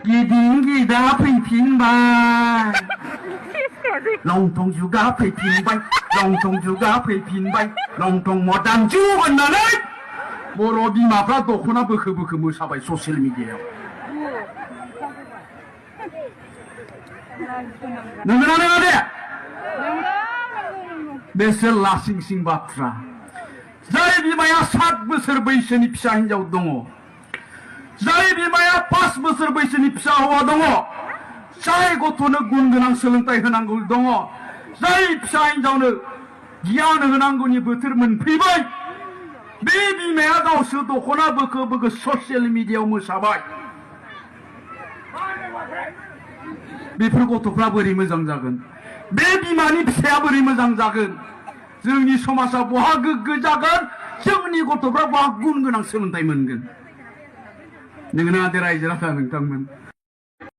기딩기다 페이핀바이 롱통주가 페이핀바이 롱통주가 페이핀바이 롱통 못한 죽은 나는 뭐로 비마가 도코나 버크버크 무사바이 소셜미디어요 너무나 내가돼 메셀 라싱싱 바트라 자이 비마야 7보슬 बैसोनि फिसा हिनजाव दङ जाय बिमाया 5 बोसोर बैसोनि फिसा हौवा दङ जाय गथ'नो गुन गोनां सोलोंथाइ होनांगौ दङ जाय फिसा हिनजावनो गियान होनांगौनि बोथोर मोनफैबाय बे बिमाया गावसो दख'ना बोखो बोखो ससियेल मिडियायाव मोसाबाय बेफोर गथ'फ्रा बोरै मोजां जागोन बे बिमानि फिसाया बोरै मोजां जागोन जोंनि समाजा बहा गोग्गो जागोन जोंनि गथ'फ्रा बहा गुन गोनां सोलोंथाइ मोनगोन नोंना रायजो राजा नोंथांमोन